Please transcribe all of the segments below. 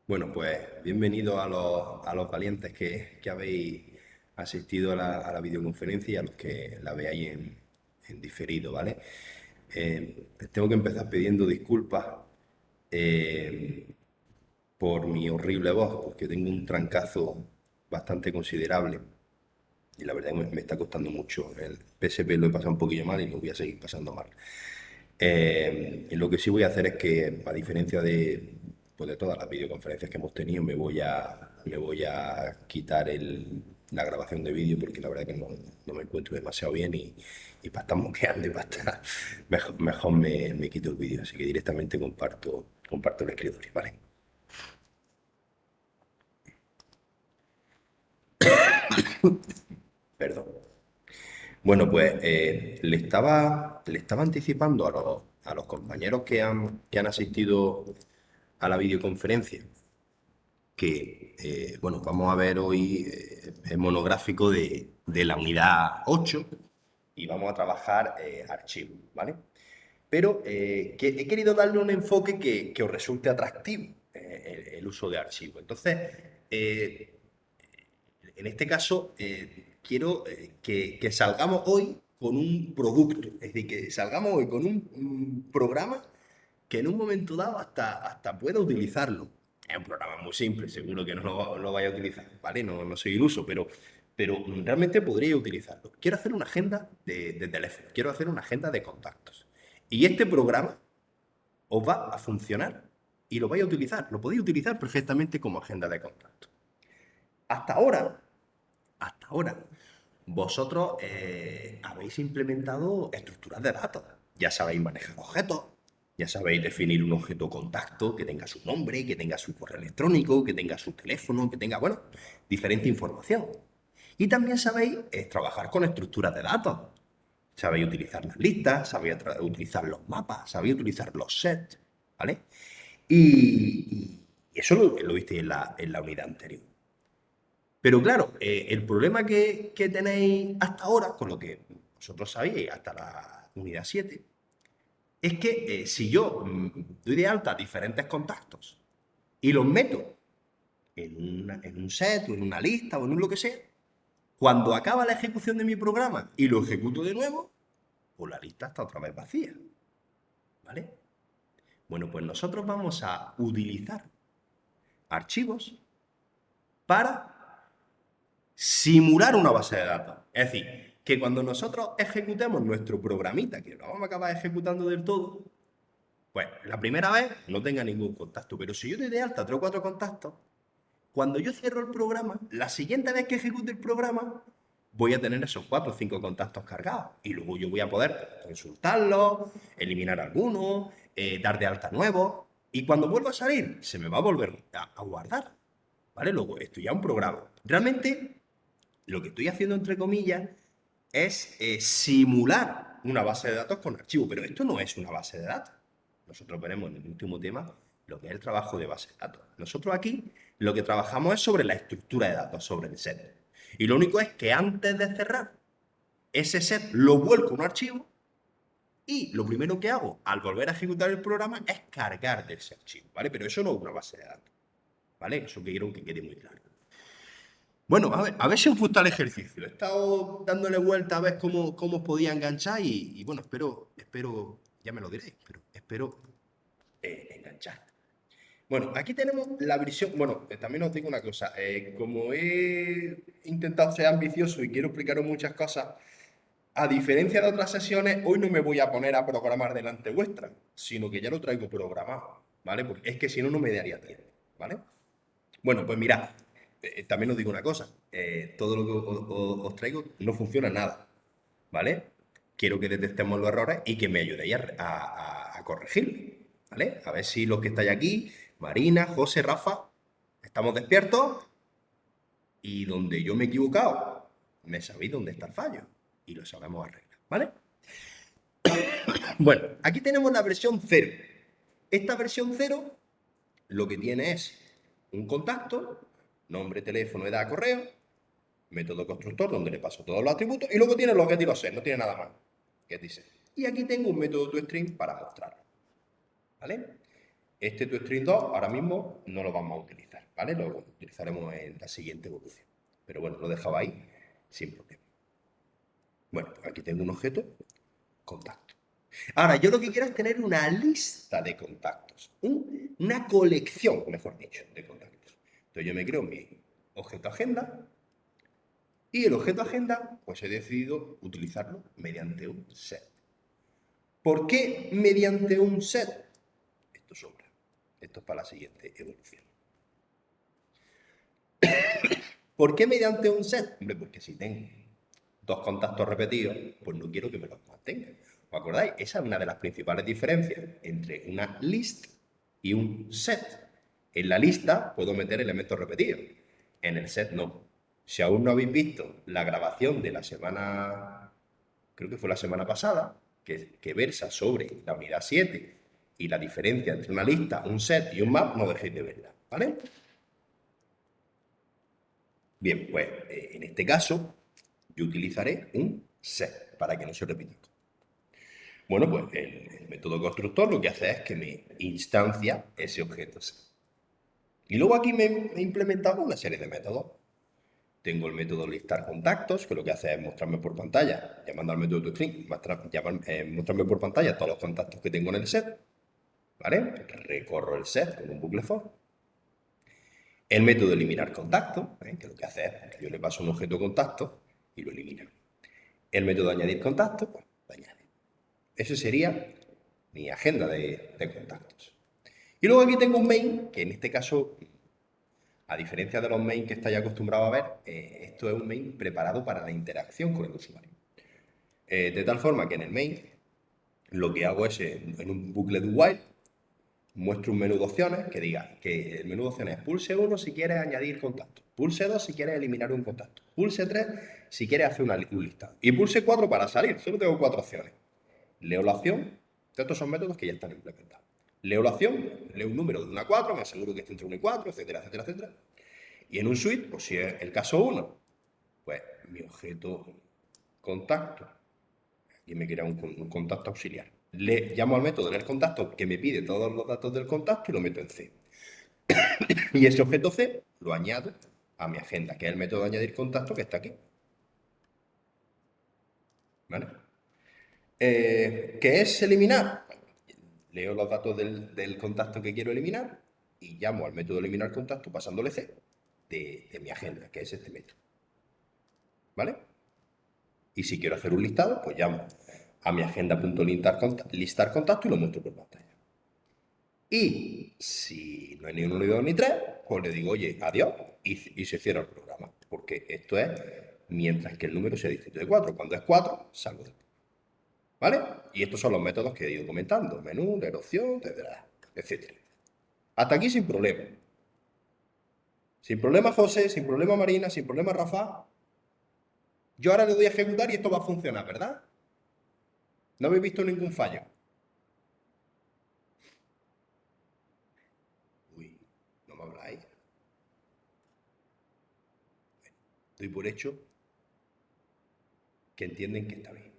Bueno, pues bienvenidos a los valientes que habéis asistido a la videoconferencia y a los que la veáis en diferido, ¿vale? Tengo que empezar pidiendo disculpas eh, por mi horrible voz, porque tengo un trancazo bastante considerable y la verdad es que me está costando mucho. El PSP lo he pasado un poquillo mal y lo voy a seguir pasando mal. Y lo que sí voy a hacer es que, a diferencia de todas las videoconferencias que hemos tenido, me voy a quitar la grabación de vídeo porque la verdad que no me encuentro demasiado bien y para estar moqueando y para estar, mejor me quito el vídeo. Así que directamente comparto el escritorio, ¿vale? Perdón. Bueno, pues le estaba anticipando a los compañeros que han asistido a la videoconferencia que, bueno, vamos a ver hoy el monográfico de la unidad 8 y vamos a trabajar archivos, ¿vale? Pero que he querido darle un enfoque que os resulte atractivo, el uso de archivos. Entonces, eh, en este caso, quiero que salgamos hoy con un producto, es decir, que salgamos hoy con un programa que en un momento dado hasta pueda utilizarlo. Es un programa muy simple, seguro que no lo vaya a utilizar, ¿vale? No soy iluso, pero realmente podría utilizarlo. Quiero hacer una agenda de teléfono, quiero hacer una agenda de contactos. Y este programa os va a funcionar y lo vais a utilizar, lo podéis utilizar perfectamente como agenda de contactos. Hasta ahora, hasta ahora, vosotros habéis implementado estructuras de datos. Ya sabéis manejar objetos, ya sabéis definir un objeto contacto que tenga su nombre, que tenga su correo electrónico, que tenga su teléfono, que tenga, bueno, diferente información. Y también sabéis trabajar con estructuras de datos. Sabéis utilizar las listas, sabéis utilizar los mapas, sabéis utilizar los sets, ¿vale? Y eso lo visteis en la unidad anterior. Pero claro, el problema que tenéis hasta ahora, con lo que vosotros sabíais hasta la unidad 7, es que si yo doy de alta diferentes contactos y los meto en un set o en una lista o en un lo que sea, cuando acaba la ejecución de mi programa y lo ejecuto de nuevo, pues la lista está otra vez vacía. ¿Vale? Bueno, pues nosotros vamos a utilizar archivos para simular una base de datos. Es decir, que cuando nosotros ejecutemos nuestro programita, que lo vamos a acabar ejecutando del todo, pues la primera vez no tenga ningún contacto. Pero si yo doy de alta 3 o 4 contactos, cuando yo cierro el programa, la siguiente vez que ejecute el programa, voy a tener esos 4 o 5 contactos cargados. Y luego yo voy a poder consultarlos, eliminar algunos, dar de alta nuevos. Y cuando vuelva a salir, se me va a volver a guardar. ¿Vale? Luego, esto ya es un programa. Realmente, lo que estoy haciendo, entre comillas, es simular una base de datos con archivo, pero esto no es una base de datos. Nosotros veremos en el último tema lo que es el trabajo de base de datos. Nosotros aquí lo que trabajamos es sobre la estructura de datos, sobre el set. Y lo único es que antes de cerrar ese set lo vuelco a un archivo y lo primero que hago al volver a ejecutar el programa es cargar de ese archivo, ¿vale? Pero eso no es una base de datos, ¿vale? Eso quiero que quede muy claro. Bueno, a ver si os gusta el ejercicio. He estado dándole vuelta a ver cómo os podía enganchar y bueno, espero, ya me lo diréis, pero espero enganchar. Bueno, aquí tenemos la versión. Bueno, también os digo una cosa. Como he intentado ser ambicioso y quiero explicaros muchas cosas, a diferencia de otras sesiones, hoy no me voy a poner a programar delante vuestra, sino que ya lo traigo programado, ¿vale? Porque es que si no, no me daría tiempo, ¿vale? Bueno, pues mirad, también os digo una cosa, todo lo que os traigo no funciona nada, ¿vale? Quiero que detectemos los errores y que me ayudéis a corregirlos, ¿vale? A ver si los que estáis aquí, Marina, José, Rafa, estamos despiertos y donde yo me he equivocado, me sabéis dónde está el fallo y lo sabemos arreglar, ¿vale? Bueno, aquí tenemos la versión cero. Esta versión cero lo que tiene es un contacto, nombre, teléfono, edad, correo, método constructor donde le paso todos los atributos y luego tiene los get y los set, no tiene nada más. Get y set. Y aquí tengo un método toString para mostrarlo. ¿Vale? este toString 2 ahora mismo no lo vamos a utilizar, ¿vale? Lo utilizaremos en la siguiente evolución. Pero bueno, lo dejaba ahí sin problema. Bueno, pues aquí tengo un objeto, contacto. Ahora, yo lo que quiero es tener una lista de contactos, una colección, mejor dicho, de contactos. Entonces yo me creo mi objeto agenda y el objeto agenda, pues he decidido utilizarlo mediante un set. ¿Por qué mediante un set? Esto sobra. Esto es para la siguiente evolución. ¿Por qué mediante un set? Hombre, porque si tengo dos contactos repetidos, pues no quiero que me los mantengan. ¿Os acordáis? Esa es una de las principales diferencias entre una list y un set. En la lista puedo meter elementos repetidos, en el set no. Si aún no habéis visto la grabación de la semana, creo que fue la semana pasada, que versa sobre la unidad 7 y la diferencia entre una lista, un set y un map, no dejéis de verla, ¿vale? Bien, pues en este caso yo utilizaré un set para que no se repita. Bueno, pues el método constructor lo que hace es que me instancia ese objeto set. Y luego aquí me he implementado una serie de métodos. Tengo el método listar contactos, que lo que hace es mostrarme por pantalla, llamando al método toString, mostrarme por pantalla todos los contactos que tengo en el set. ¿Vale? Recorro el set con un bucle for. El método eliminar contacto, que lo que hace es que yo le paso un objeto contacto y lo elimina. El método añadir contacto, pues lo añade. Ese sería mi agenda de contactos. Y luego aquí tengo un main, que en este caso, a diferencia de los main que estáis acostumbrados a ver, esto es un main preparado para la interacción con el usuario. De tal forma que en el main lo que hago es, en un bucle do while, muestro un menú de opciones que diga que el menú de opciones es pulse 1 si quieres añadir contacto, pulse 2 si quieres eliminar un contacto, pulse 3 si quieres hacer un listado y pulse 4 para salir. Solo tengo 4 opciones. Leo la opción. Estos son métodos que ya están implementados. Leo la opción, leo un número de 1 a 4, me aseguro que esté entre 1 y 4, etcétera, etcétera, etcétera. Y en un suite, pues si es el caso 1, pues mi objeto contacto, y me crea un contacto auxiliar. Le llamo al método del contacto que me pide todos los datos del contacto y lo meto en C. Y ese objeto C lo añado a mi agenda, que es el método de añadir contacto que está aquí. ¿Vale? ¿Qué es eliminar? Leo los datos del contacto que quiero eliminar y llamo al método de eliminar contacto pasándole C de mi agenda, que es este método. ¿Vale? Y si quiero hacer un listado, pues llamo a mi agenda.listar contacto y lo muestro por pantalla. Y si no hay ni uno, ni dos, ni tres, pues le digo, oye, adiós, y se cierra el programa. Porque esto es mientras que el número sea distinto de 4. Cuando es 4, salgo del programa. ¿Vale? Y estos son los métodos que he ido comentando. Menú, leer opción, etcétera. Hasta aquí sin problema. Sin problema José, sin problema Marina, sin problema Rafa. Yo ahora le doy a ejecutar y esto va a funcionar, ¿verdad? No habéis visto ningún fallo. Uy, no me habláis. Doy por hecho que entienden que está bien.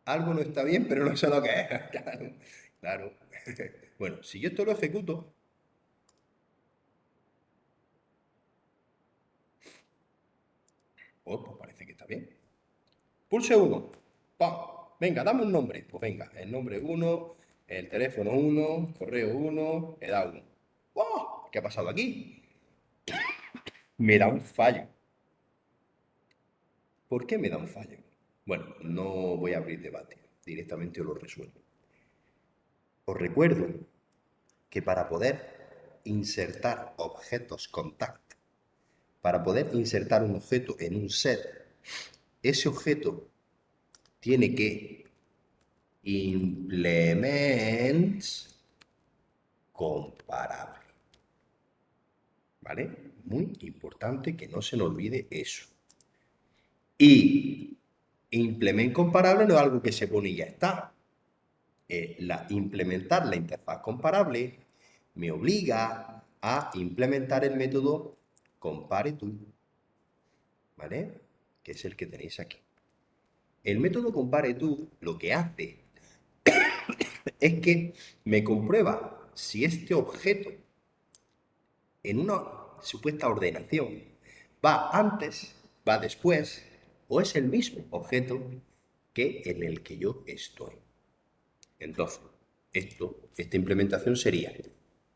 Algo no está bien, pero no sé lo que es. Claro, claro. Bueno, si yo esto lo ejecuto, oh, pues parece que está bien. Pulse 1. ¡Pam! Venga, dame un nombre. Pues venga, el nombre 1, el teléfono 1, correo 1, edad 1. ¡Oh! ¿Qué ha pasado aquí? Me da un fallo. ¿Por qué me da un fallo? Bueno, no voy a abrir debate. Directamente os lo resuelvo. Os recuerdo que para poder insertar objetos contact, para poder insertar un objeto en un set, ese objeto tiene que implement comparable. ¿Vale? Muy importante que no se nos olvide eso. Y implement comparable no es algo que se pone y ya está. Implementar la interfaz comparable me obliga a implementar el método compareTo, ¿vale? Que es el que tenéis aquí. El método compareTo lo que hace es que me comprueba si este objeto en una supuesta ordenación va antes, va después, o es el mismo objeto que en el que yo estoy. Entonces, esta implementación sería,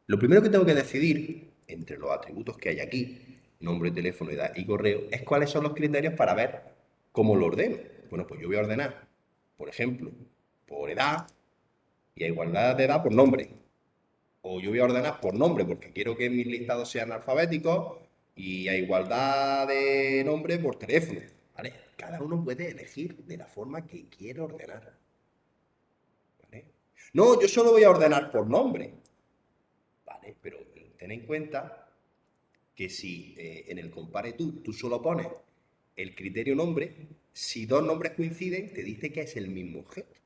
lo primero que tengo que decidir entre los atributos que hay aquí, nombre, teléfono, edad y correo, es cuáles son los criterios para ver cómo lo ordeno. Bueno, pues yo voy a ordenar, por ejemplo, por edad y a igualdad de edad por nombre. O yo voy a ordenar por nombre porque quiero que mis listados sean alfabéticos y a igualdad de nombre por teléfono. ¿Vale? Cada uno puede elegir de la forma que quiere ordenar. ¿Vale? No, yo solo voy a ordenar por nombre. ¿Vale? Pero ten en cuenta que si en el compare tú solo pones el criterio nombre, si dos nombres coinciden, te dice que es el mismo objeto.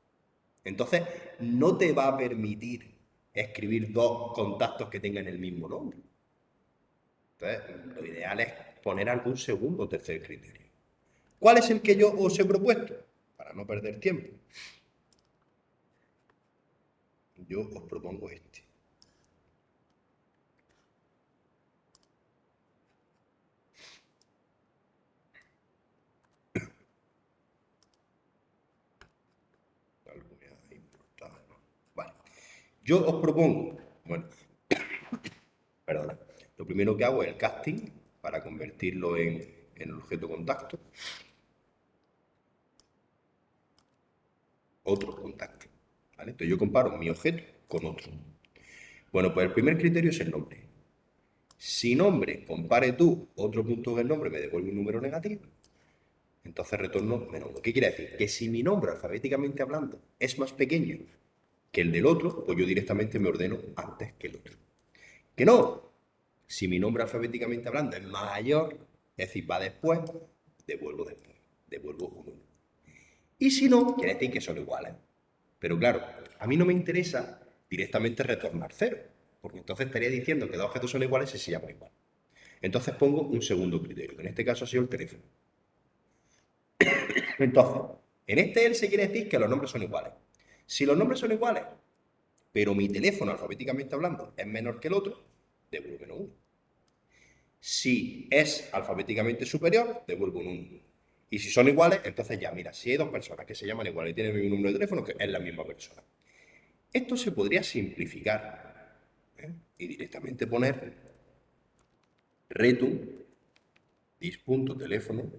Entonces, no te va a permitir escribir dos contactos que tengan el mismo nombre. Entonces, lo ideal es poner algún segundo o tercer criterio. ¿Cuál es el que yo os he propuesto? Para no perder tiempo. Yo os propongo este. Vale. Yo os propongo, bueno, perdona, lo primero que hago es el casting para convertirlo en el objeto contacto. Otro contacto. ¿Vale? Entonces yo comparo mi objeto con otro. Bueno, pues el primer criterio es el nombre. Si nombre, compare tú, otro punto del nombre me devuelve un número negativo, entonces retorno menos 1. ¿Qué quiere decir? Que si mi nombre, alfabéticamente hablando, es más pequeño que el del otro, pues yo directamente me ordeno antes que el otro. Que no. Si mi nombre, alfabéticamente hablando, es mayor, es decir, va después, devuelvo después. Devuelvo un 1. Y si no, quiere decir que son iguales. Pero claro, a mí no me interesa directamente retornar 0, porque entonces estaría diciendo que dos objetos son iguales y se llaman igual. Entonces pongo un segundo criterio, que en este caso ha sido el teléfono. Entonces, en este else quiere decir que los nombres son iguales. Si los nombres son iguales, pero mi teléfono, alfabéticamente hablando, es menor que el otro, devuelvo menos 1. Si es alfabéticamente superior, devuelvo un 1. Y si son iguales, entonces ya, mira, si hay dos personas que se llaman iguales y tienen el mismo número de teléfono, que es la misma persona. Esto se podría simplificar, ¿eh? Y directamente poner return dis.teléfono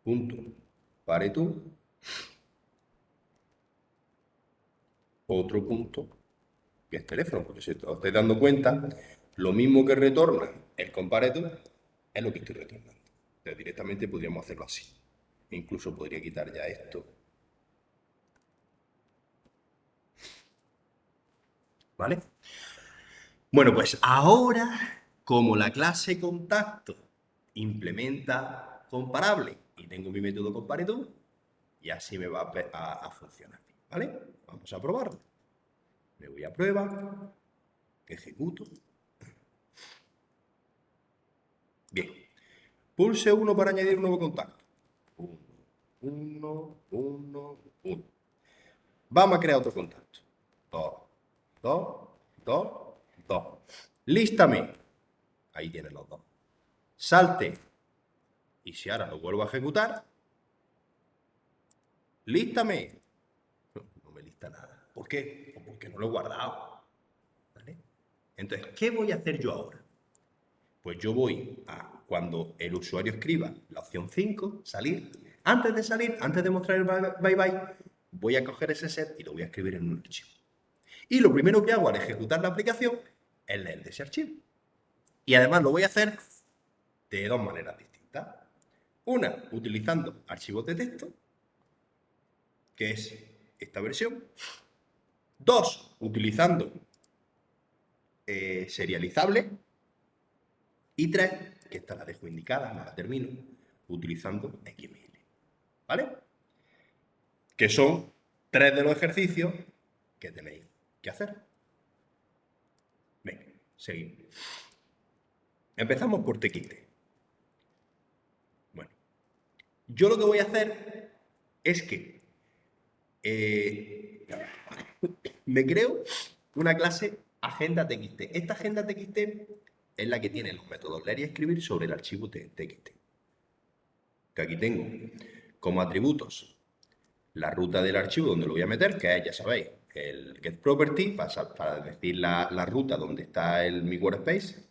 punto pareto otro punto que es teléfono, porque si os estáis dando cuenta, lo mismo que retorna el compareto es lo que estoy retornando. Entonces, directamente podríamos hacerlo así. Incluso podría quitar ya esto. ¿Vale? Bueno, pues ahora, como la clase contacto implementa comparable y tengo mi método compareto, y así me va a funcionar. ¿Vale? Vamos a probarlo. Me voy a prueba, ejecuto. Bien. Pulse 1 para añadir un nuevo contacto. 1, 1, 1. Vamos a crear otro contacto. 2, 2, 2, 2. Lístame. Ahí tienen los dos. Salte. Y si ahora lo vuelvo a ejecutar, lístame. No me lista nada. ¿Por qué? Pues porque no lo he guardado. ¿Vale? Entonces, ¿qué voy a hacer yo ahora? Pues yo voy a, cuando el usuario escriba la opción 5, salir. Antes de salir, antes de mostrar el bye bye, voy a coger ese set y lo voy a escribir en un archivo. Y lo primero que hago al ejecutar la aplicación es leer de ese archivo. Y además lo voy a hacer de dos maneras distintas. Una, utilizando archivos de texto, que es esta versión. Dos, utilizando serializable. Y tres, que esta la dejo indicada, no la termino, utilizando XML. ¿Vale? Que son tres de los ejercicios que tenéis que hacer. Venga, seguimos. Empezamos por TXT. Bueno, yo lo que voy a hacer es que me creo una clase agenda TXT. Esta agenda TXT es la que tiene los métodos leer y escribir sobre el archivo TXT. Que aquí tengo como atributos la ruta del archivo donde lo voy a meter, que es, ya sabéis, el getProperty, para decir la ruta donde está mi workspace.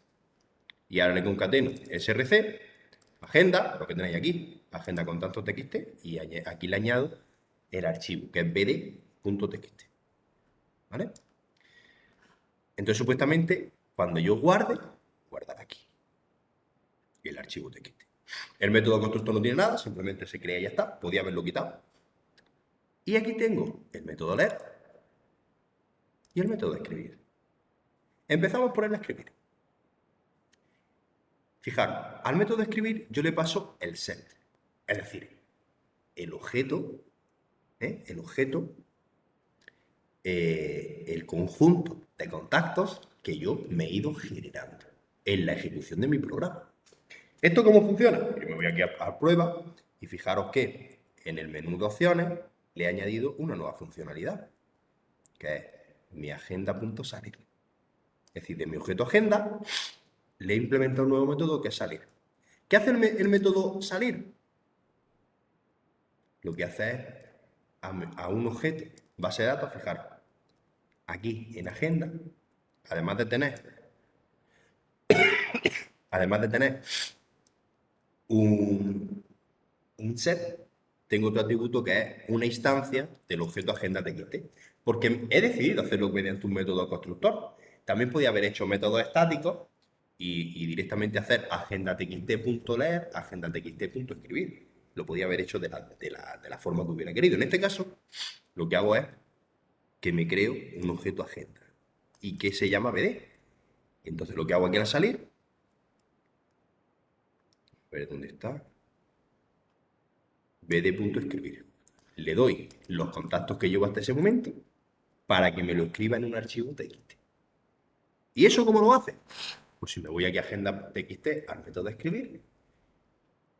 Y ahora le concateno src, agenda, lo que tenéis aquí, agenda contacto txt, y aquí le añado el archivo, que es bd.txt. ¿Vale? Entonces, supuestamente, cuando yo guarde, guardar aquí el archivo txt. El método constructor no tiene nada, simplemente se crea y ya está. Podía haberlo quitado. Y aquí tengo el método leer y el método escribir. Empezamos por el escribir. Fijaros, al método de escribir yo le paso el set, es decir, el objeto, el conjunto de contactos que yo me he ido generando en la ejecución de mi programa. ¿Esto cómo funciona? Yo me voy aquí a prueba y fijaros que en el menú de opciones le he añadido una nueva funcionalidad, que es mi agenda.salir. Es decir, de mi objeto agenda le he implementado un nuevo método que es salir. ¿Qué hace el método salir? Lo que hace es a un objeto, base de datos, fijaros, aquí en agenda, además de tener un set, tengo otro atributo que es una instancia del objeto agenda txt, porque he decidido hacerlo mediante un método constructor. También podía haber hecho métodos estáticos y directamente hacer agenda txt.leer, agenda txt.escribir. Lo podía haber hecho de la forma que hubiera querido. En este caso, lo que hago es que me creo un objeto agenda y que se llama bd. Entonces lo que hago aquí al salir, a ver dónde está, bd.escribir. Le doy los contactos que llevo hasta ese momento para que me lo escriba en un archivo txt. ¿Y eso cómo lo hace? Pues si me voy aquí a agenda txt al método de escribir,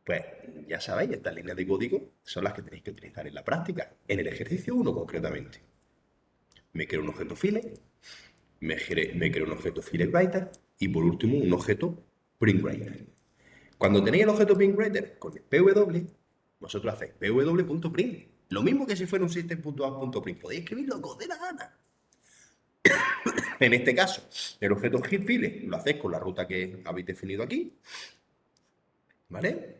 pues ya sabéis, estas líneas de código son las que tenéis que utilizar en la práctica, en el ejercicio 1 concretamente. Me creo un objeto file, me creo un objeto FileWriter y por último un objeto PrintWriter. Cuando tenéis el objeto PrintWriter con el PW, vosotros hacéis pw.print. Lo mismo que si fuera un system.out.print. Podéis escribirlo como de la gana. En este caso, el objeto file lo hacéis con la ruta que habéis definido aquí. ¿Vale?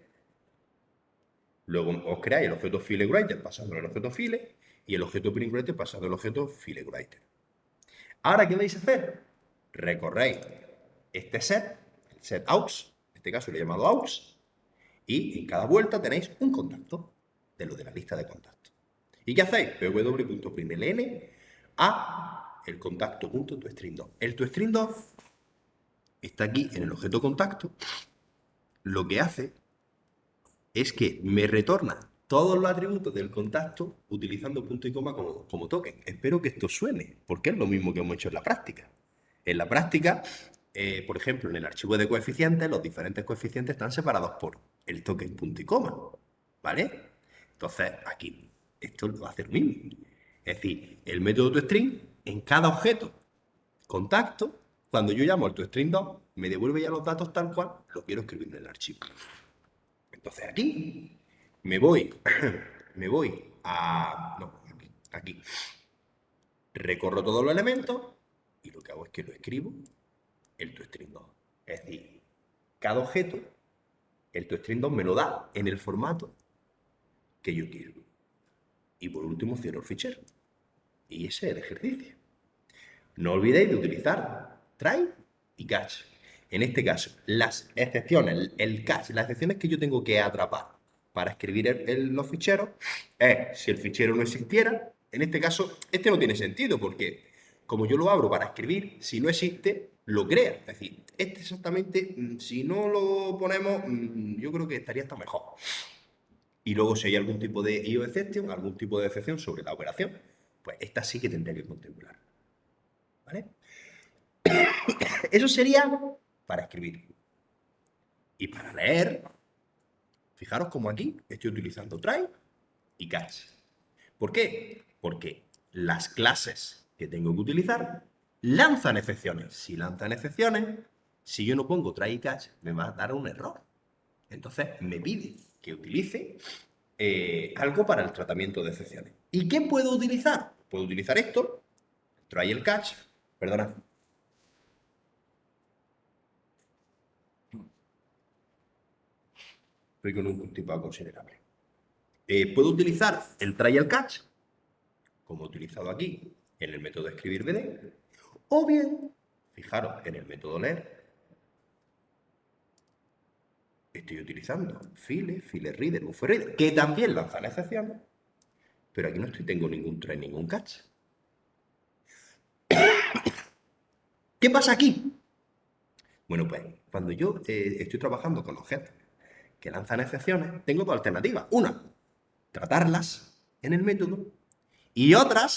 Luego os creáis el objeto FileWriter pasando el objeto file y el objeto PrintWriter pasando el objeto FileWriter. Ahora, ¿qué vais a hacer? Recorréis este set, el set aux, en este caso lo he llamado aux, y en cada vuelta tenéis un contacto de lo de la lista de contactos. ¿Y qué hacéis? pw.println a el contacto.toString2. El toString2 está aquí en el objeto contacto. Lo que hace es que me retorna todos los atributos del contacto utilizando punto y coma como token. Espero que esto suene, porque es lo mismo que hemos hecho en la práctica. En la práctica, por ejemplo, en el archivo de coeficientes, los diferentes coeficientes están separados por el token punto y coma, ¿vale? Entonces, aquí, esto lo va a hacer lo mismo. Es decir, el método toString, en cada objeto contacto, cuando yo llamo al toString2, me devuelve ya los datos tal cual lo quiero escribir en el archivo. Entonces aquí me voy a... No, aquí. Recorro todos los elementos y lo que hago es que lo escribo el toString2. Es decir, cada objeto, el toString2 me lo da en el formato que yo quiero. Y por último cierro el fichero. Y ese es el ejercicio. No olvidéis de utilizar try y catch. En este caso, las excepciones, el catch, las excepciones que yo tengo que atrapar para escribir los ficheros es si el fichero no existiera. En este caso, este no tiene sentido porque como yo lo abro para escribir, si no existe, lo crea. Es decir, este exactamente, si no lo ponemos, yo creo que estaría hasta mejor. Y luego si hay algún tipo de IO exception, algún tipo de excepción sobre la operación, pues esta sí que tendría que contemplar. ¿Vale? Eso sería para escribir. Y para leer, fijaros como aquí estoy utilizando try y catch. ¿Por qué? Porque las clases que tengo que utilizar lanzan excepciones. Si lanzan excepciones, si yo no pongo try catch, me va a dar un error. Entonces me pide que utilice algo para el tratamiento de excepciones. ¿Y qué puedo utilizar? Puedo utilizar esto, try el catch, perdona. Estoy con un constipado considerable. Puedo utilizar el try el catch, como he utilizado aquí en el método de escribir BD, o bien, fijaros, en el método leer, estoy utilizando file reader, buffer reader, que también lanzan excepciones, pero aquí no tengo ningún try, ningún catch. ¿Qué pasa aquí? Bueno, pues cuando yo estoy trabajando con objetos que lanzan excepciones, tengo dos alternativas. Una, tratarlas en el método, y otra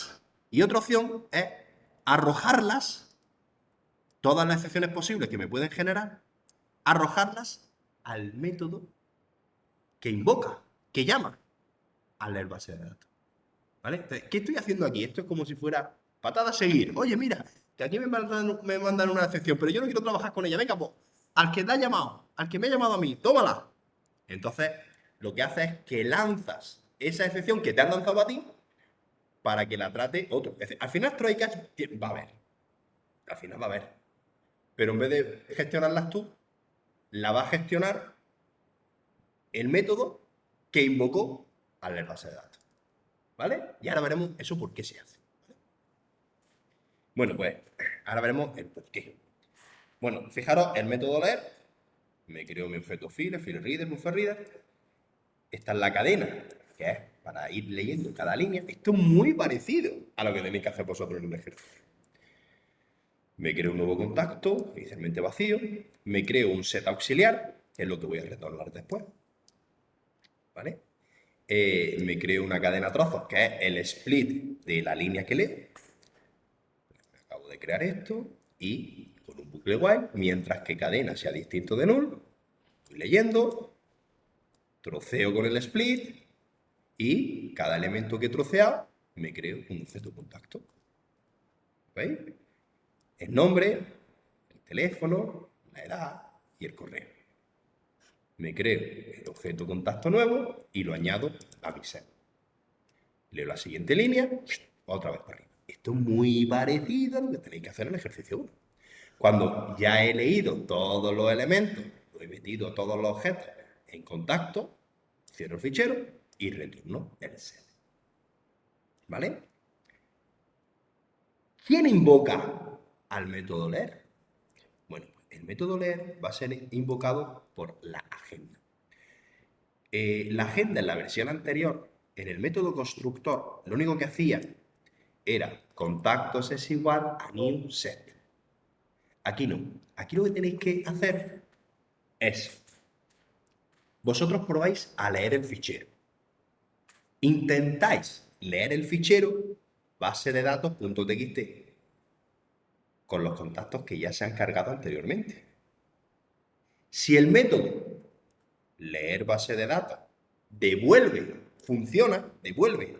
opción es arrojarlas, todas las excepciones posibles que me pueden generar, arrojarlas al método que invoca, que llama a la base de datos. ¿Vale? Entonces, ¿qué estoy haciendo aquí? Esto es como si fuera patada a seguir. Oye, mira, que aquí me mandan una excepción, pero yo no quiero trabajar con ella. Venga, pues, al que te ha llamado, al que me ha llamado a mí, tómala. Entonces, lo que hace es que lanzas esa excepción que te han lanzado a ti para que la trate otro. Es decir, al final try catch va a haber. Al final va a haber. Pero en vez de gestionarlas tú, la va a gestionar el método que invocó a la base de datos. ¿Vale? Y ahora veremos eso por qué se hace. Bueno, pues ahora veremos el por qué. Bueno, fijaros, el método leer, me creo mi objeto file reader, buffer reader. Esta es la cadena, que es para ir leyendo cada línea. Esto es muy parecido a lo que tenéis que hacer vosotros en un ejercicio. Me creo un nuevo contacto, inicialmente vacío. Me creo un set auxiliar, que es lo que voy a retornar después. ¿Vale? Me creo una cadena trozos, que es el split de la línea que leo. Acabo de crear esto y con un bucle while, mientras que cadena sea distinto de null, estoy leyendo, troceo con el split y cada elemento que he troceado me creo un objeto contacto. ¿Veis? El nombre, el teléfono, la edad y el correo. Me creo el objeto contacto nuevo y lo añado a mi set. Leo la siguiente línea, otra vez para arriba. Esto es muy parecido a lo que tenéis que hacer en el ejercicio 1. Cuando ya he leído todos los elementos, lo he metido todos los objetos en contacto, cierro el fichero y retorno el set. ¿Vale? ¿Quién invoca al método leer? Bueno, el método leer va a ser invocado por la agenda. La agenda en la versión anterior, en el método constructor, lo único que hacía era contactos es igual a new set. Aquí no. Aquí lo que tenéis que hacer es, vosotros probáis a leer el fichero. Intentáis leer el fichero base de datos.txt con los contactos que ya se han cargado anteriormente. Si el método leer base de datos devuelve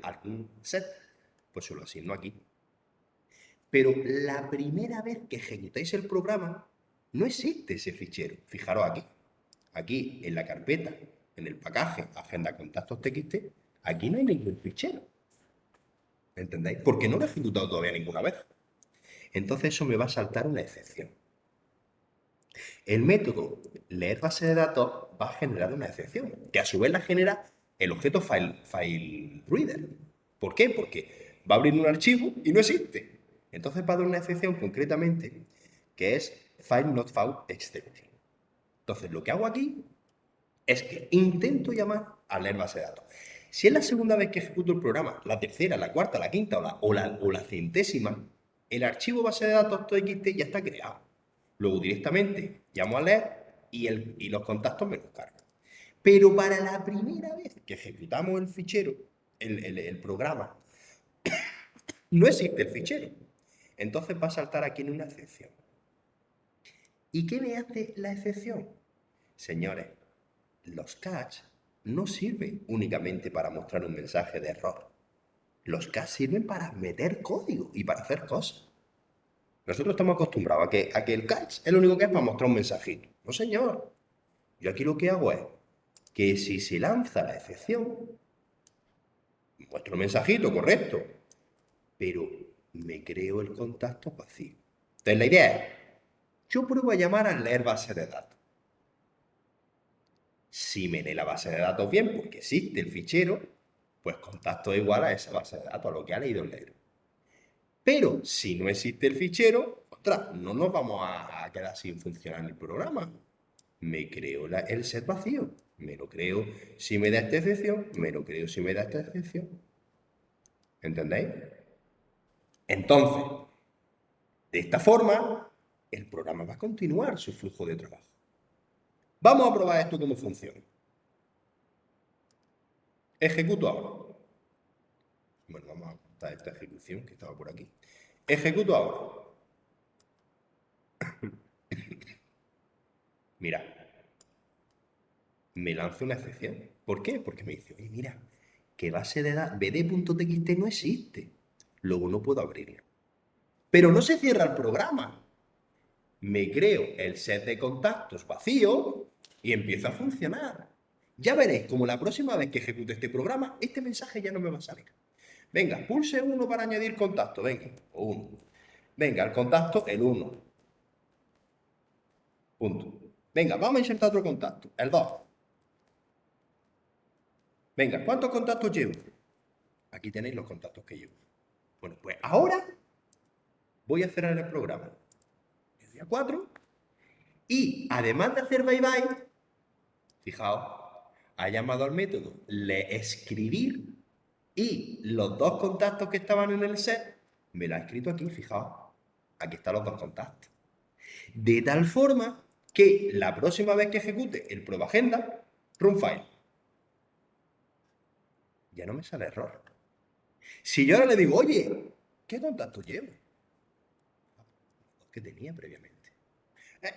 algún set, pues se lo asigno aquí. Pero la primera vez que ejecutáis el programa, no existe ese fichero. Fijaros aquí. Aquí, en la carpeta, en el package, agenda contactos txt, aquí no hay ningún fichero. ¿Entendéis? Porque no lo he ejecutado todavía ninguna vez. Entonces eso me va a saltar una excepción. El método leer base de datos va a generar una excepción, que a su vez la genera el objeto file reader. ¿Por qué? Porque va a abrir un archivo y no existe. Entonces va a dar una excepción concretamente que es file not found exception. Entonces lo que hago aquí es que intento llamar a leer base de datos. Si es la segunda vez que ejecuto el programa, la tercera, la cuarta, la quinta o la centésima, el archivo base de datos txt ya está creado. Luego directamente llamo a leer y los contactos me los cargan. Pero para la primera vez que ejecutamos el fichero, el programa, no existe el fichero. Entonces va a saltar aquí en una excepción. ¿Y qué me hace la excepción? Señores, los catch no sirven únicamente para mostrar un mensaje de error. Los CAS sirven para meter código y para hacer cosas. Nosotros estamos acostumbrados a que el catch es lo único que es para mostrar un mensajito. No, señor. Yo aquí lo que hago es que si se lanza la excepción, muestro un mensajito, correcto, pero me creo el contacto vacío. Entonces la idea es, yo pruebo a llamar a leer base de datos. Si me lee la base de datos bien, porque existe el fichero, pues contacto igual a esa base de datos, a lo que ha leído el leer. Pero si no existe el fichero, ostras, no nos vamos a quedar sin funcionar el programa. Me creo el set vacío. Me lo creo si me da esta excepción, me lo creo si me da esta excepción. ¿Entendéis? Entonces, de esta forma, el programa va a continuar su flujo de trabajo. Vamos a probar esto cómo funciona. Ejecuto ahora. Bueno, vamos a contar esta ejecución que estaba por aquí. Ejecuto ahora. Mira, me lanza una excepción. ¿Por qué? Porque me dice, oye, mira, que base de datos bd.txt no existe. Luego no puedo abrirla. Pero no se cierra el programa. Me creo el set de contactos vacío y empieza a funcionar. Ya veréis como la próxima vez que ejecute este programa, este mensaje ya no me va a salir. Venga, pulse 1 para añadir contacto. Venga, 1. Venga, el contacto, el 1. Punto. Venga, vamos a insertar otro contacto, el 2. Venga, ¿cuántos contactos llevo? Aquí tenéis los contactos que llevo. Bueno, pues ahora voy a cerrar el programa. Le doy a 4. Y además de hacer bye bye, fijaos, ha llamado al método escribir y los dos contactos que estaban en el set me lo ha escrito aquí, fijaos. Aquí están los dos contactos. De tal forma que la próxima vez que ejecute el prueba agenda, run file, ya no me sale error. Si yo ahora le digo, oye, ¿qué contacto llevo? Los que tenía previamente.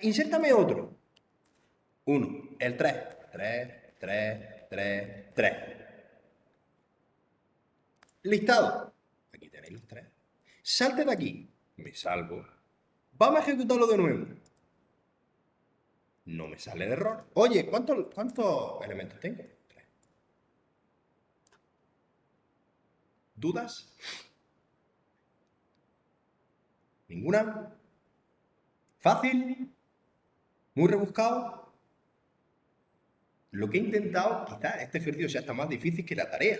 Insértame otro. 1, el 3. 3, 3, 3, 3. Listado. Aquí tenéis los 3. Salte de aquí. Me salgo. Vamos a ejecutarlo de nuevo. No me sale el error. Oye, ¿cuántos elementos tengo? 3. ¿Dudas? ¿Ninguna? ¿Fácil? ¿Muy rebuscado? Lo que he intentado, quizás este ejercicio sea hasta más difícil que la tarea,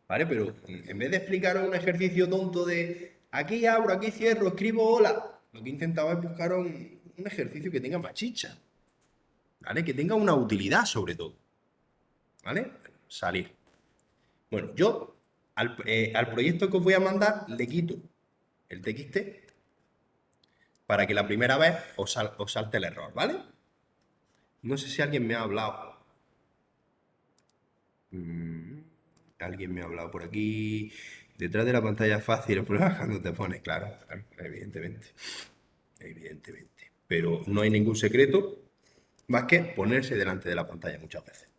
¿vale? Pero en vez de explicaros un ejercicio tonto de aquí abro, aquí cierro, escribo hola, lo que he intentado es buscar un ejercicio que tenga más chicha, ¿vale? Que tenga una utilidad sobre todo, ¿vale? Salir. Bueno, yo al proyecto que os voy a mandar le quito el txt para que la primera vez os salte el error, ¿vale? No sé si alguien me ha hablado. Alguien me ha hablado por aquí. Detrás de la pantalla fácil, cuando te pones, claro, evidentemente. Evidentemente. Pero no hay ningún secreto más que ponerse delante de la pantalla muchas veces.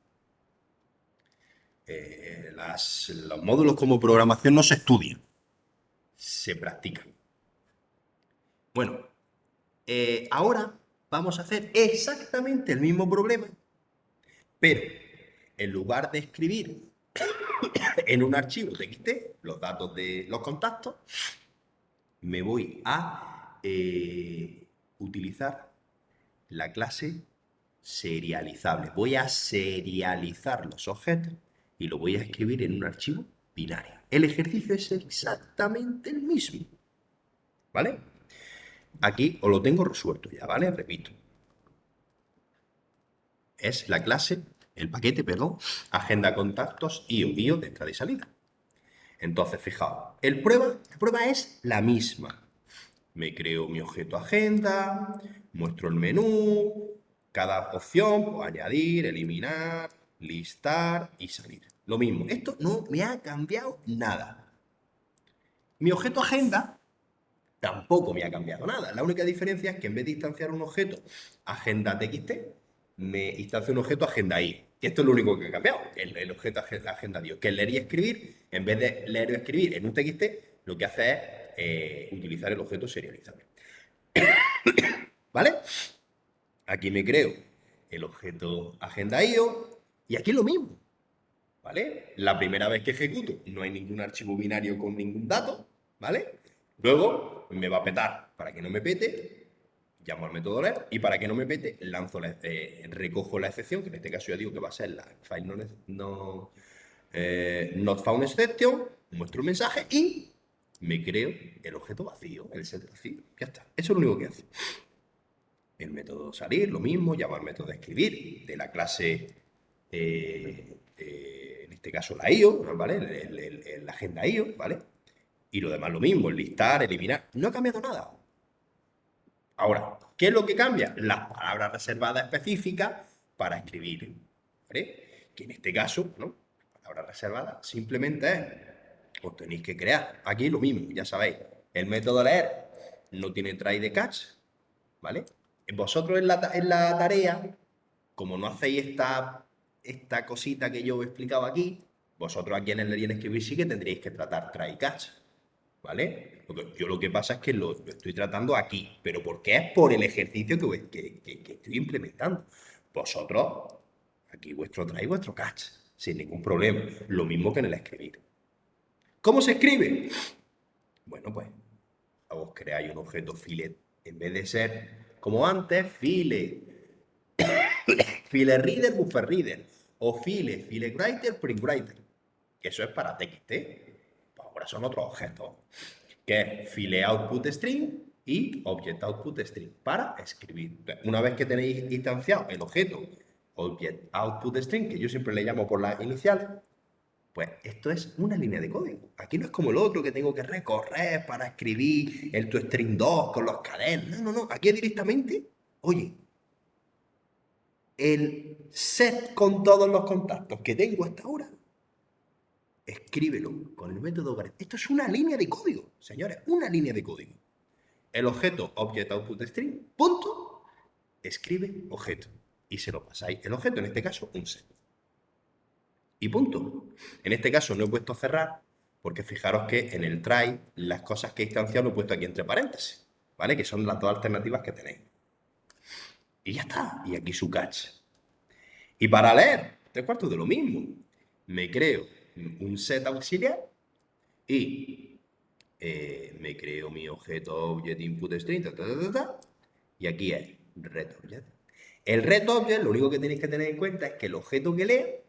Los módulos como programación no se estudian, se practican. Bueno, ahora vamos a hacer exactamente el mismo problema, pero en lugar de escribir en un archivo TXT los datos de los contactos, me voy a utilizar la clase serializable. Voy a serializar los objetos y lo voy a escribir en un archivo binario. El ejercicio es exactamente el mismo, ¿vale? Aquí os lo tengo resuelto ya, ¿vale? Repito. Es la clase, el paquete, perdón, agenda contactos IO de entrada y salida. Entonces, fijaos, la prueba es la misma. Me creo mi objeto agenda, muestro el menú, cada opción, puedo añadir, eliminar, listar y salir. Lo mismo, esto no me ha cambiado nada. Mi objeto agenda tampoco me ha cambiado nada. La única diferencia es que en vez de instanciar un objeto agenda txt, me instancia un objeto agenda i. Que esto es lo único que ha cambiado, el objeto agenda Dios, que es leer y escribir, en vez de leer o escribir en un TXT, lo que hace es utilizar el objeto serializable. ¿Vale? Aquí me creo el objeto agenda.io y aquí lo mismo. ¿Vale? La primera vez que ejecuto no hay ningún archivo binario con ningún dato, ¿vale? Luego me va a petar. Para que no me pete, llamo al método leer y para que no me pete, recojo la excepción, que en este caso ya digo que va a ser la file not found exception, muestro un mensaje y me creo el objeto vacío, el set vacío. Ya está. Eso es lo único que hace. El método salir, lo mismo, llamo al método escribir de la clase, en este caso la IO, ¿vale? La agenda IO, ¿vale? Y lo demás lo mismo, listar, eliminar. No ha cambiado nada. Ahora, ¿qué es lo que cambia? Las palabras reservadas específicas para escribir, ¿vale? Que en este caso, ¿no? Palabras reservadas simplemente es, os tenéis que crear. Aquí lo mismo, ya sabéis. El método leer no tiene try de catch, ¿vale? Vosotros en la tarea, como no hacéis esta cosita que yo he explicado aquí, vosotros aquí en el leer y en escribir sí que tendríais que tratar try catch, ¿vale? Yo lo que pasa es que lo estoy tratando aquí, pero porque es por el ejercicio que estoy implementando. Vosotros, aquí vuestro try, vuestro catch, sin ningún problema. Lo mismo que en el escribir. ¿Cómo se escribe? Bueno, pues os creáis un objeto file, en vez de ser como antes, file reader, buffer reader, o file writer, print writer. Que eso es para TXT. Pues ahora son otros objetos, que es file output string y object output string para escribir. Una vez que tenéis instanciado el objeto object output string, que yo siempre le llamo por las iniciales, pues esto es una línea de código. Aquí no es como el otro que tengo que recorrer para escribir el toString2 con los cadenas. No, no, no. Aquí directamente, oye, el set con todos los contactos que tengo hasta ahora, escríbelo con el método get. Esto es una línea de código, señores, una línea de código. El objeto object output string, punto, escribe objeto. Y se lo pasáis el objeto, en este caso, un set. Y punto. En este caso no he puesto cerrar, porque fijaros que en el try las cosas que he instanciado lo he puesto aquí entre paréntesis, ¿vale? Que son las dos alternativas que tenéis. Y ya está. Y aquí su catch. Y para leer, 3/4 de lo mismo. Me creo un set auxiliar y me creo mi objeto object input string, y aquí es red object. El red object, lo único que tenéis que tener en cuenta es que el objeto que leo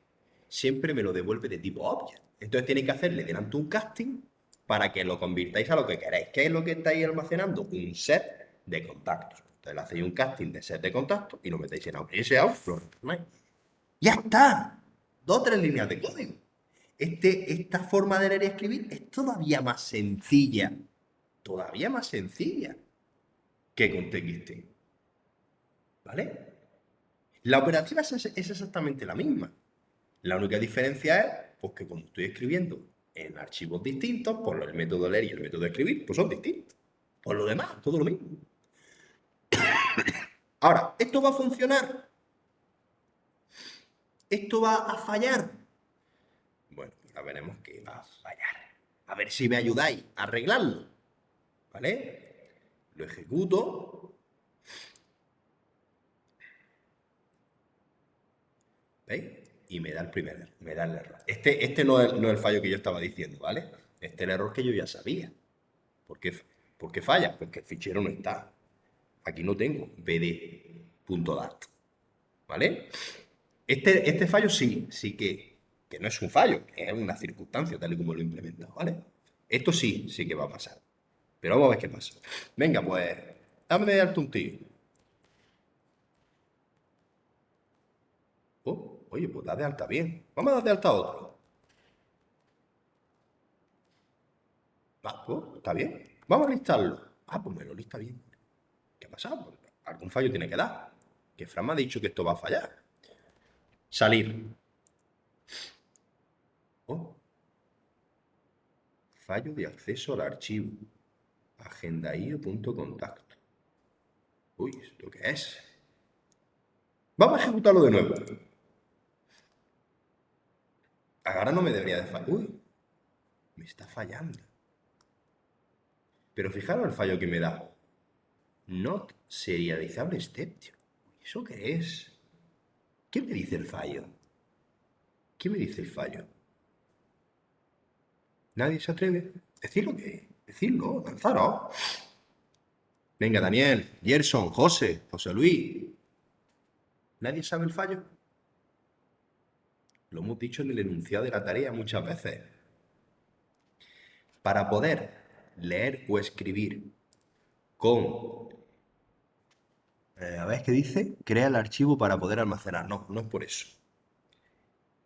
siempre me lo devuelve de tipo object. Entonces tenéis que hacerle delante un casting para que lo convirtáis a lo que queréis. ¿Qué es lo que estáis almacenando? Un set de contactos. Entonces le hacéis un casting de set de contactos y lo metéis en out. Y ese out lo retornáis. ¡Ya está! 2 o 3 líneas de código. Esta forma de leer y escribir es todavía más sencilla que con TXT. ¿Vale? La operativa es exactamente la misma. La única diferencia es pues, que cuando estoy escribiendo en archivos distintos, por el método leer y el método escribir, pues son distintos. Por lo demás, todo lo mismo. Ahora, ¿esto va a funcionar? ¿Esto va a fallar? Bueno, ya veremos que va a fallar. A ver si me ayudáis a arreglarlo. ¿Vale? Lo ejecuto. ¿Veis? Y me da el error. Este no es el fallo que yo estaba diciendo, ¿vale? Este es el error que yo ya sabía. ¿Por qué falla? Porque el fichero no está. Aquí no tengo bd.dat, ¿vale? Este fallo sí que no es un fallo, es una circunstancia tal y como lo he implementado, ¿vale? Esto sí que va a pasar. Pero vamos a ver qué pasa. Venga, pues, dame de alto un tío. Oh, oye, pues da de alta bien. Vamos a dar de alta a otro. Ah, pues, está bien. Vamos a listarlo. Ah, pues me lo lista bien. ¿Qué ha pasado? Pues, algún fallo tiene que dar. Que Fran me ha dicho que esto va a fallar. Salir. Oh, fallo de acceso al archivo. Agendaio.contacto. Uy, ¿esto qué es? Vamos a ejecutarlo de nuevo. Ahora no me debería de fallar. Uy, me está fallando. Pero fijaros el fallo que me da. Not serializable step, tío. ¿Eso qué es? ¿Qué me dice el fallo? ¿Qué me dice el fallo? ¿Nadie se atreve? Decirlo qué. Decirlo, lanzaros. Venga, Daniel, Gerson, José Luis. ¿Nadie sabe el fallo? Lo hemos dicho en el enunciado de la tarea muchas veces. Para poder leer o escribir con... a ver qué dice. Crea el archivo para poder almacenar. No, no es por eso.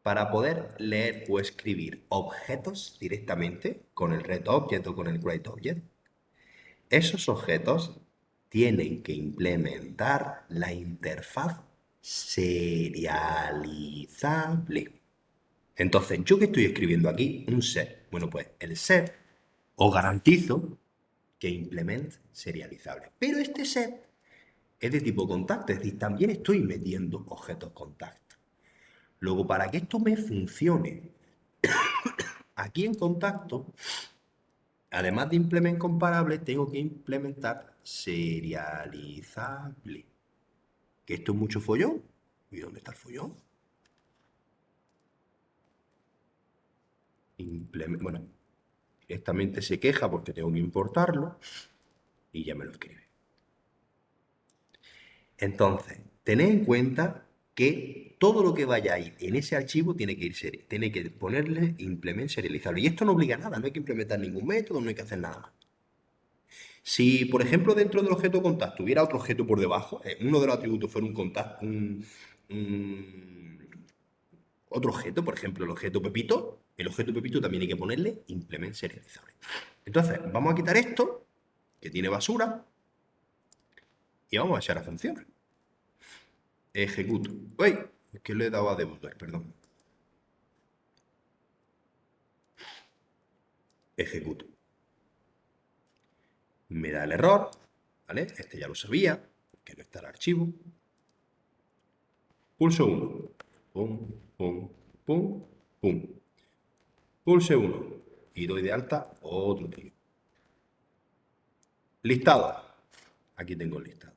Para poder leer o escribir objetos directamente con el RedObject o con el WriteObject, esos objetos tienen que implementar la interfaz serializable. Entonces, ¿yo qué estoy escribiendo aquí? Un set. Bueno, pues el set os garantizo que implemente serializable. Pero este set es de tipo contacto, es decir, también estoy metiendo objetos contacto. Luego, para que esto me funcione aquí en contacto, además de implement comparable, tengo que implementar serializable. ¿Que esto es mucho follón? ¿Y dónde está el follón? Bueno, directamente se queja porque tengo que importarlo y ya me lo escribe. Entonces, tened en cuenta que todo lo que vayáis en ese archivo tiene que ponerle implement serializable. Y esto no obliga a nada, no hay que implementar ningún método, no hay que hacer nada más. Si, por ejemplo, dentro del objeto contacto hubiera otro objeto por debajo, uno de los atributos fuera un contacto, otro objeto, por ejemplo, el objeto Pepito, el objeto Pepito también hay que ponerle implement serializable. Entonces, vamos a quitar esto, que tiene basura, y vamos a echar a funcionar. Ejecuto. ¡Uy! Es que le he dado a debutar, perdón. Ejecuto. Me da el error, ¿vale? Este ya lo sabía, que no está el archivo. Pulso 1. Pum, pum, pum, pum. Pulse 1. Y doy de alta otro tío. Listado. Aquí tengo el listado.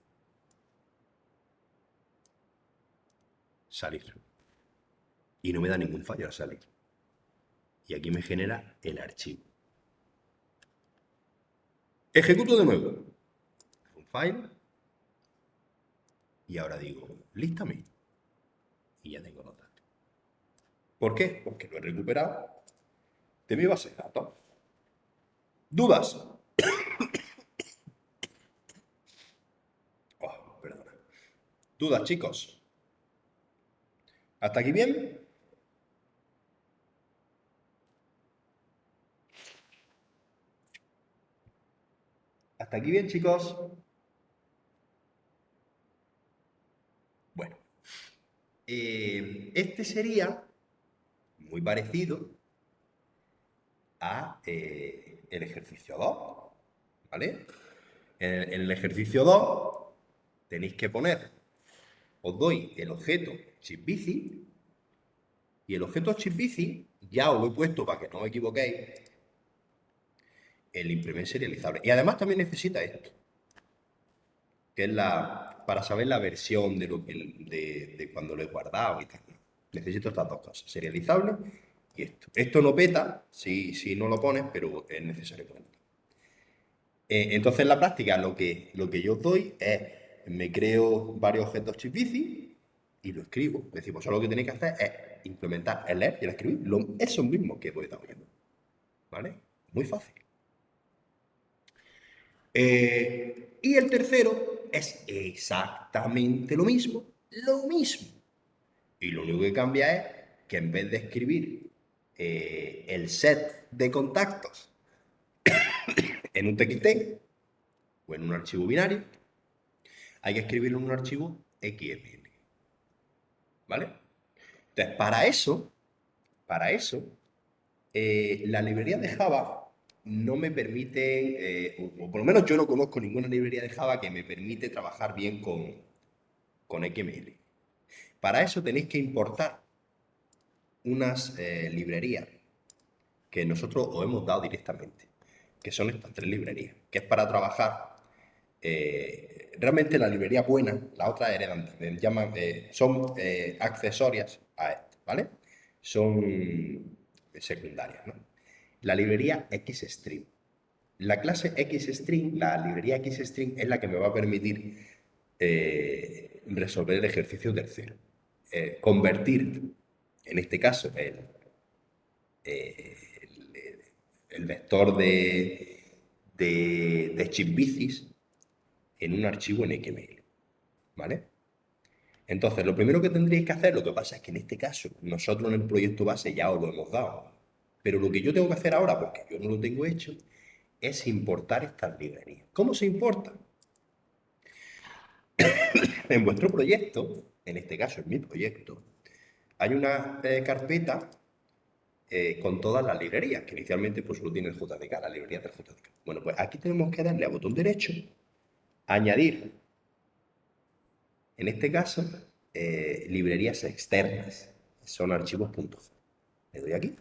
Salir. Y no me da ningún fallo al salir. Y aquí me genera el archivo. Ejecuto de nuevo. Un file. Y ahora digo, lístame. Y ya tengo los datos. ¿Por qué? Porque lo he recuperado de mi base de datos. ¿Dudas? Oh, perdona. ¿Dudas, chicos? ¿Hasta aquí bien? ¿Hasta aquí bien, chicos? Bueno, este sería muy parecido a el ejercicio 2, ¿vale? En el ejercicio 2 tenéis que poner, os doy el objeto chipbici y el objeto chipbici ya os lo he puesto para que no os equivoquéis, el implement serializable. Y además también necesita esto, que es para saber la versión de cuando lo he guardado y tal. Necesito estas dos cosas, serializable y esto. Esto no peta si no lo pones, pero es necesario ponerlo. Entonces, en la práctica, lo que yo doy es, me creo varios objetos chipbici y lo escribo. Es decir, vosotros lo que tenéis que hacer es implementar el leer y el escribir eso mismo que he estado viendo. ¿Vale? Muy fácil. Y el tercero es exactamente lo mismo. Lo mismo. Y lo único que cambia es que en vez de escribir el set de contactos en un TXT o en un archivo binario, hay que escribirlo en un archivo XML. ¿Vale? Entonces, para eso, la librería de Java no me permite, o por lo menos yo no conozco ninguna librería de Java que me permite trabajar bien con XML. Para eso tenéis que importar unas librerías que nosotros os hemos dado directamente, que son estas 3 librerías, que es para trabajar. Realmente la librería buena, la otra heredan, son accesorias a esta, ¿vale? Son secundarias, ¿no? La librería XString. La clase XString, la librería XString es la que me va a permitir resolver el ejercicio tercero. Convertir, en este caso, el vector de chipbicis en un archivo en XML, ¿vale? Entonces, lo primero que tendríais que hacer, lo que pasa es que en este caso, nosotros en el proyecto base ya os lo hemos dado, pero lo que yo tengo que hacer ahora, porque yo no lo tengo hecho, es importar estas librerías. ¿Cómo se importa? En vuestro proyecto, en este caso en mi proyecto, hay una carpeta con todas las librerías, que inicialmente pues solo tiene el JDK, la librería del JDK. Bueno, pues aquí tenemos que darle a botón derecho, añadir, en este caso, librerías externas, son archivos .c. Le doy aquí,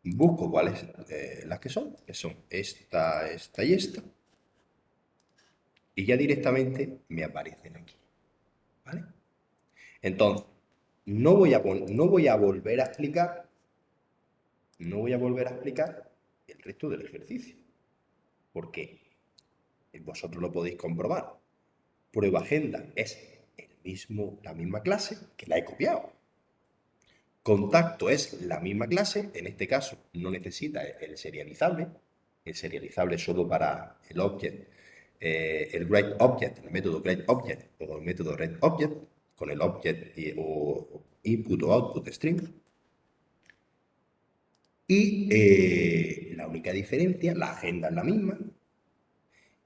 busco cuáles las que son esta, esta y esta, y ya directamente me aparecen aquí, ¿vale? Entonces, no voy a volver a explicar, el resto del ejercicio, porque vosotros lo podéis comprobar. Prueba agenda es la misma clase que la he copiado. Contacto es la misma clase, en este caso no necesita el serializable solo para el object, el getObject, el método getObject o el método readObject, con el object o input o output string. Y la única diferencia, la agenda es la misma.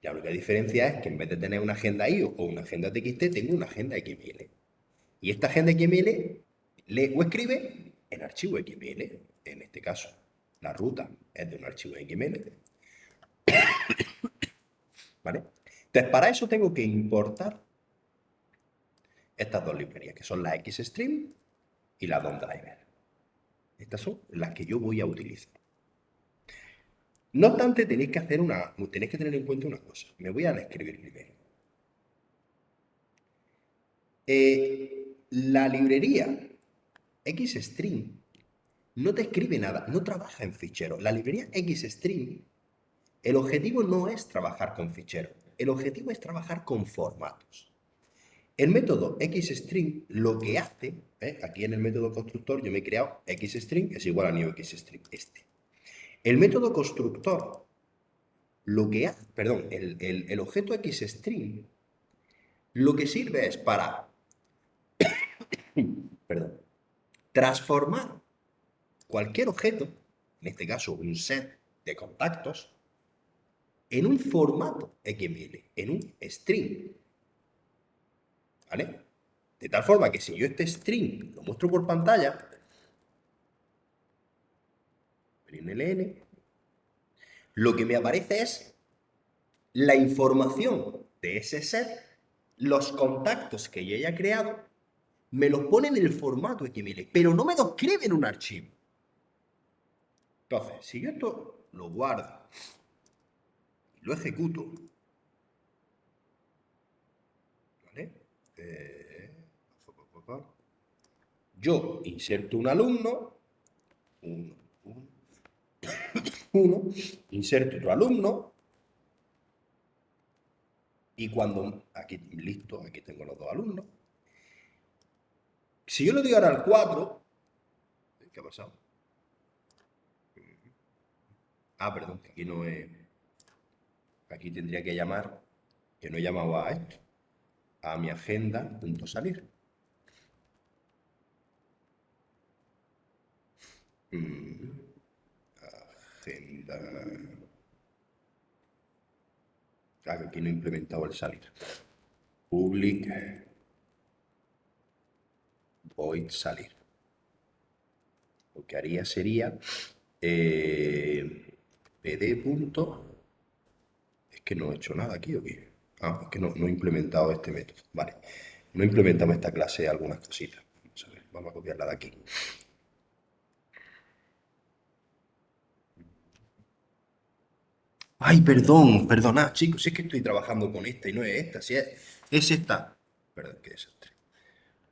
La única diferencia es que en vez de tener una agenda IO o una agenda TXT, tengo una agenda XML. Y esta agenda XML lee o escribe en archivo XML. En este caso, la ruta es de un archivo XML. ¿Vale? Entonces, para eso tengo que importar estas 2 librerías, que son la XStream y la DOM-Driver. Estas son las que yo voy a utilizar. No obstante, tenéis que tener en cuenta una cosa. Me voy a escribir primero. La librería XString no te escribe nada, no trabaja en ficheros. La librería XString, el objetivo no es trabajar con ficheros, el objetivo es trabajar con formatos. El método XString lo que hace, aquí en el método constructor yo me he creado XString es igual a new XString, este. El método constructor, lo que hace, perdón, el objeto XString, lo que sirve es para, perdón, transformar cualquier objeto, en este caso un set de contactos, en un formato XML, en un string. ¿Vale? De tal forma que si yo este string lo muestro por pantalla, en LN, lo que me aparece es la información de ese set, los contactos que yo haya creado, me los pone en el formato XML, pero no me lo escribe en un archivo. Entonces, si yo esto lo guardo y lo ejecuto, ¿vale? Yo inserto un alumno, uno, inserto otro alumno, y cuando, aquí, listo, aquí tengo los 2 alumnos. Si yo le doy ahora al 4, ¿qué ha pasado? Ah, perdón, que aquí no es, aquí tendría que llamar, que no he llamado a esto, a mi agenda.salir. Agenda. Claro, aquí no he implementado el salir. Public void salir. Lo que haría sería pd. Es que no he hecho nada aquí, ¿o qué? Ah, es que no he implementado este método. Vale. No implementamos esta clase algunas cositas. Vamos a ver. Vamos a copiarla de aquí. Ay, perdón, perdonad, chicos, si es que estoy trabajando con esta y no es esta, si es esta. Perdón, qué desastre.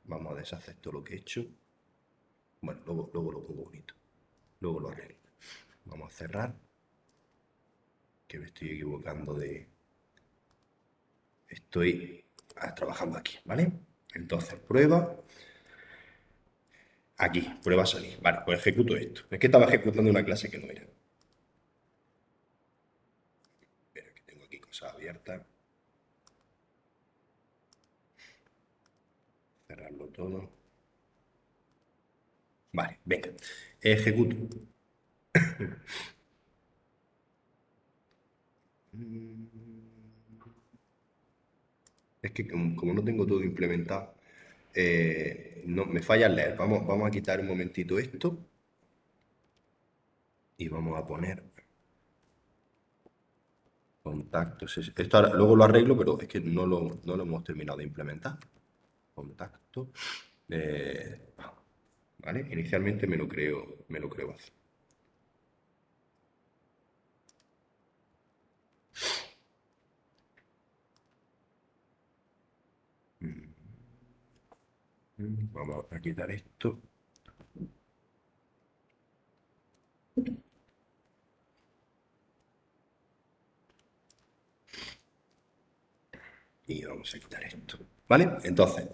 Vamos a deshacer todo lo que he hecho. Bueno, luego lo pongo bonito. Luego lo arreglo. Vamos a cerrar, que me estoy equivocando de... Estoy trabajando aquí, ¿vale? Entonces, prueba. Aquí, prueba salir. Vale, pues ejecuto esto. Es que estaba ejecutando una clase que no era. Espera, que tengo aquí cosas abiertas. Cerrarlo todo. Vale, venga. Ejecuto. Es que como no tengo todo implementado, no, me falla el leer. Vamos a quitar un momentito esto y vamos a poner contactos. Esto luego lo arreglo, pero es que no lo hemos terminado de implementar. Contacto. ¿Vale? Inicialmente me lo creo así. Vamos a quitar esto. Y vamos a quitar esto. ¿Vale? Entonces,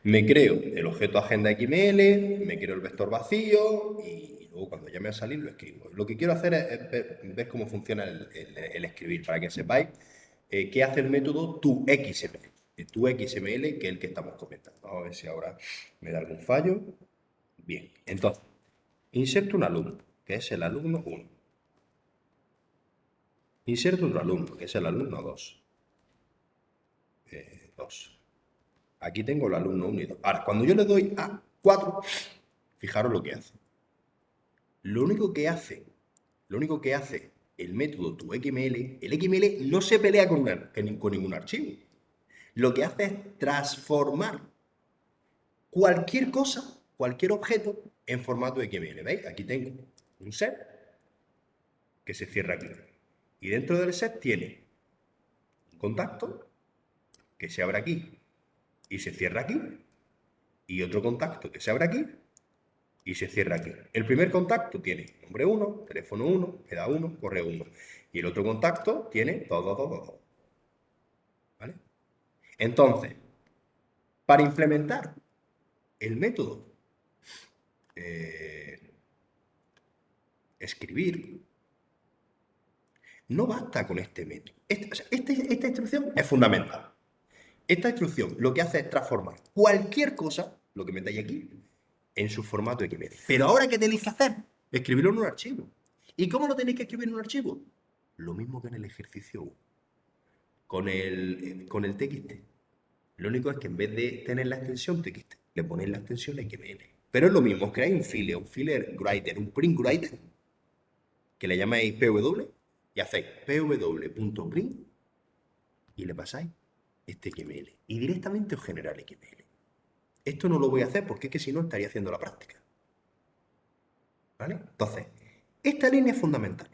me creo el objeto agenda XML, me creo el vector vacío y luego cuando ya me va a salir lo escribo. Lo que quiero hacer es ver cómo funciona el escribir, para que sepáis qué hace el método toXML. ToXML, que es el que estamos comentando. Vamos a ver si ahora me da algún fallo. Bien, entonces, inserto un alumno, que es el alumno 1. Inserto otro alumno, que es el alumno 2. 2. Aquí tengo el alumno 1 y 2. Ahora, cuando yo le doy a 4, fijaros lo que hace. Lo único que hace, el método toXML, el XML no se pelea con ningún archivo. Lo que hace es transformar cualquier cosa, cualquier objeto, en formato XML. ¿Veis? Aquí tengo un set que se cierra aquí. Y dentro del set tiene un contacto que se abre aquí y se cierra aquí. Y otro contacto que se abre aquí y se cierra aquí. El primer contacto tiene nombre 1, teléfono 1, edad 1, correo 1. Y el otro contacto tiene todo. ¿Vale? Entonces, para implementar el método escribir, no basta con este método. Esta instrucción es fundamental. Esta instrucción lo que hace es transformar cualquier cosa, lo que metáis aquí, en su formato XML. Pero ahora, ¿qué tenéis que hacer? Escribirlo en un archivo. ¿Y cómo lo tenéis que escribir en un archivo? Lo mismo que en el ejercicio 1, con el TXT. Lo único es que en vez de tener la extensión TXT, le ponéis la extensión XML. Pero es lo mismo, os creáis un filler writer, un print writer, que le llamáis PW, y hacéis pw.print y le pasáis este XML. Y directamente os genera el XML. Esto no lo voy a hacer porque es que si no estaría haciendo la práctica. ¿Vale? Entonces, esta línea es fundamental.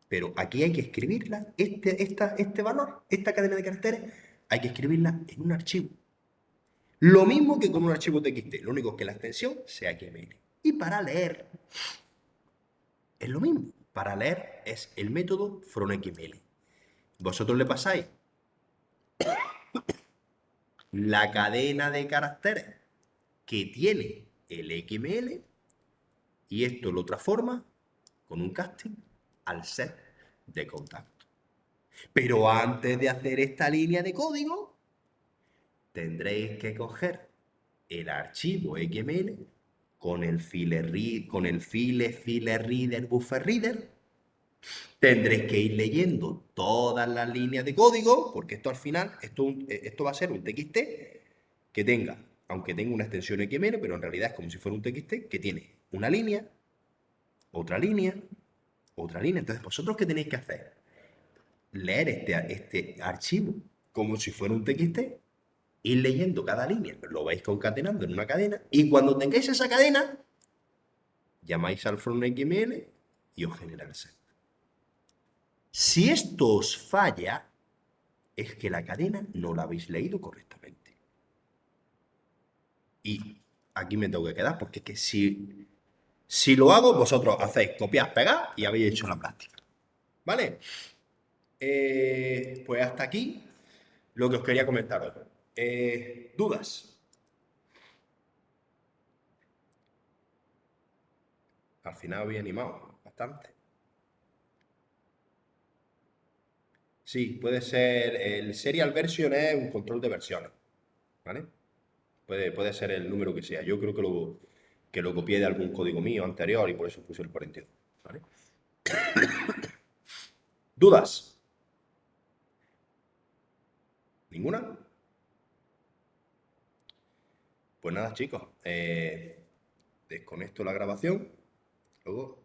Pero aquí hay que escribirla, este valor, esta cadena de caracteres, hay que escribirla en un archivo. Lo mismo que con un archivo TXT, lo único es que la extensión sea XML. Y para leer, es lo mismo. Para leer es el método fromXML. Vosotros le pasáis la cadena de caracteres que tiene el XML y esto lo transforma con un casting al set de contacto. Pero antes de hacer esta línea de código, tendréis que coger el archivo XML con el file reader buffer reader. Tendréis que ir leyendo todas las líneas de código, porque esto al final, esto va a ser un TXT que tenga, aunque tenga una extensión XML, pero en realidad es como si fuera un TXT que tiene una línea, otra línea, otra línea. Entonces, ¿vosotros qué tenéis que hacer? Leer este archivo como si fuera un TXT ir leyendo cada línea, lo vais concatenando en una cadena, y cuando tengáis esa cadena, llamáis al from XML y os genera el set. Si esto os falla, es que la cadena no la habéis leído correctamente. Y aquí me tengo que quedar, porque es que si lo hago, vosotros hacéis copiar, pegar y habéis hecho la práctica. ¿Vale? Pues hasta aquí lo que os quería comentar hoy. ¿Dudas? Al final había animado bastante. Sí, puede ser. El serial version es un control de versiones. ¿Vale? Puede ser el número que sea. Yo creo que lo copié de algún código mío anterior y por eso puse el 42. ¿Vale? ¿Dudas? ¿Ninguna? Pues nada, chicos. Desconecto la grabación. Luego